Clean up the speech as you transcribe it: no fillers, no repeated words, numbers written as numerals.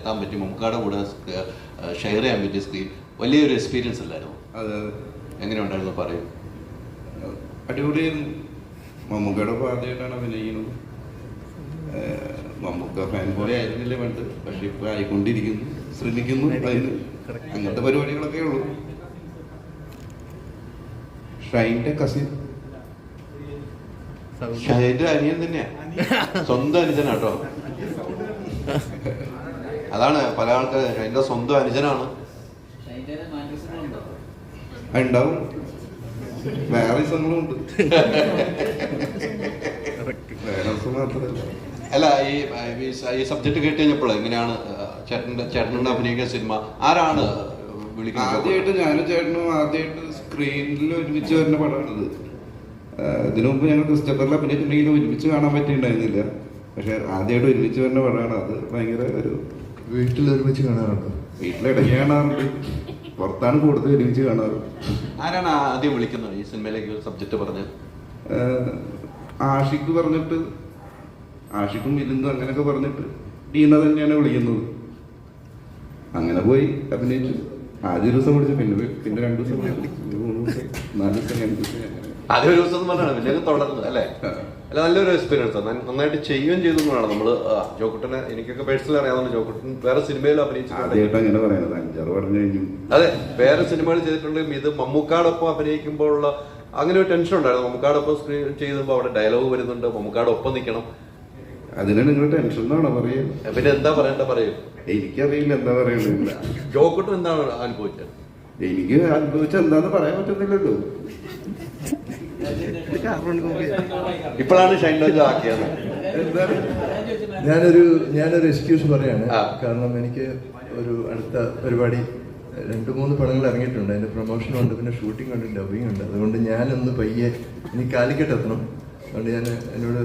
എത്താൻ പറ്റി, മമ്മൂക്കാടെ കൂടെ ഷെയർ ചെയ്യാൻ പറ്റിയ സ്ക്രീൻ വലിയൊരു എക്സ്പീരിയൻസ് അല്ലായിരുന്നു? അതെ. എങ്ങനെ ഉണ്ടായിരുന്നു പറയും? അടിപൊളിയായിരുന്നു. മമ്മൂക്കയുടെ ആദ്യമായിട്ടാണ് അഭിനയിക്കുന്നത്. മമ്മൂക്ക ഫാൻ പോലെ ആയിരുന്നില്ലേ പണ്ട്, പക്ഷെ ഇപ്പൊ ആയിക്കൊണ്ടിരിക്കുന്നു, ശ്രമിക്കുന്നു. അതിന് അങ്ങനത്തെ പരിപാടികളൊക്കെ ഉള്ളൂ. ഷൈൻ്റെ കസിൻ, ഷൈൻ്റെ അനിയൻ തന്നെയാ, സ്വന്തം അനുജനാട്ടോ. അതാണ് പല ആൾക്കാർ ഷൈൻ്റെ സ്വന്തം അനുജനാണ്. ഉണ്ടാവും, വേറെ സംഭവമുണ്ട്. മാത്രമല്ല, അല്ല ഈ സബ്ജക്ട് കേട്ട് കഴിഞ്ഞപ്പോൾ എങ്ങനെയാണ് ചേട്ടനുടെ അഭിനയിക്കുന്ന സിനിമ ആരാണ് വിളിക്കുന്നത്? ആദ്യമായിട്ട് ഞാനും ചേട്ടനും ആദ്യമായിട്ട് സ്ക്രീനിൽ ഒരുമിച്ച് വരുന്ന പടമാണിത്. ഇതിനു മുമ്പ് ഞങ്ങൾ ക്രിസ്റ്റഫറിൽ അഭിനയിച്ചിട്ടുണ്ടെങ്കിൽ ഒരുമിച്ച് കാണാൻ പറ്റിയിട്ടുണ്ടായിരുന്നില്ല. പക്ഷെ ആദ്യമായിട്ട് ഒരുമിച്ച് വരുന്ന പടമാണ്. അത് ഭയങ്കര ഒരു വീട്ടിൽ ഒരുമിച്ച് കാണാറുണ്ട്, വീട്ടിലിടയ്ക്ക് കാണാറുണ്ട്, പുറത്താണ് കൂടുതൽ ഒരുമിച്ച് കാണാറ്. ആരാണ് ആദ്യം വിളിക്കുന്നത് ഈ സിനിമയിലേക്ക് സബ്ജക്ട് പറഞ്ഞ്? ആഷിക്ക് പറഞ്ഞിട്ട്, ആഷിക്കും മിലിന്ദും അങ്ങനെയൊക്കെ പറഞ്ഞിട്ട് ടീന തന്നെയാണ് വിളിക്കുന്നത്. അങ്ങനെ പോയി അഭിനയിച്ചു. ആദ്യ ദിവസം വിളിച്ചു, പിന്നെ 2 ദിവസം വിളിച്ചു, 3 ദിവസം, 4 ദിവസം, 5 ദിവസം. ആദ്യ ഒരു ദിവസം പറഞ്ഞാണ് പിന്നെ തുടർന്നത് അല്ലേ? അല്ല, നല്ലൊരു എക്സ്പീരിയൻസ് ആണ്. നന്നായിട്ട് ചെയ്യുകയും ചെയ്തെന്നാണ് നമ്മള് ജോക്കുട്ടനെ എനിക്കൊക്കെ പേഴ്സണലി അറിയാവുന്ന. ജോക്കുട്ടൻ വേറെ സിനിമയിൽ അഭിനയിച്ചിട്ടുണ്ട്, അങ്ങനെ പറയുന്നത് 5-6 പറഞ്ഞു കഴിഞ്ഞു. അതെ, വേറെ സിനിമകൾ ചെയ്തിട്ടുണ്ടെങ്കിൽ ഇത് മമ്മൂക്കാടൊപ്പം അഭിനയിക്കുമ്പോഴുള്ള അങ്ങനെ ഒരു ടെൻഷൻ ഉണ്ടായിരുന്നു. മമ്മൂക്കാടൊപ്പം സ്ക്രീൻ ചെയ്യുമ്പോൾ അവിടെ ഡയലോഗ് വരുന്നുണ്ട്, മമ്മൂക്കാടൊപ്പം നിൽക്കണം. അതിന് നിങ്ങൾ ടെൻഷൻ എന്നാണോ പറയുക? പിന്നെ എന്താ പറയും? എനിക്കറിയില്ല എന്താ പറയുന്നില്ല. ജോക്കുട്ടൻ എന്താണ് അനുഭവിച്ചത്? എനിക്ക് അനുഭവിച്ച എന്താന്ന് പറയാൻ പറ്റുന്നില്ലല്ലോ. ഇപ്പോഴാണ് ഷൈൻ ഡോജോ ആക്കിയത്. ഞാനൊരു എക്സ്ക്യൂസ് പറയാണ്. കാരണം എനിക്ക് ഒരു അടുത്ത പരിപാടി 2-3 പടങ്ങൾ ഇറങ്ങിയിട്ടുണ്ട്. അതിന്റെ പ്രൊമോഷനുണ്ട്, പിന്നെ ഷൂട്ടിംഗ് ഉണ്ട്, ഡബിങ് ഉണ്ട്. അതുകൊണ്ട് ഞാനൊന്ന് പയ്യെ എനിക്ക് കാലിക്കട്ട് എത്തണം. അതുകൊണ്ട് ഞാൻ എന്നോട്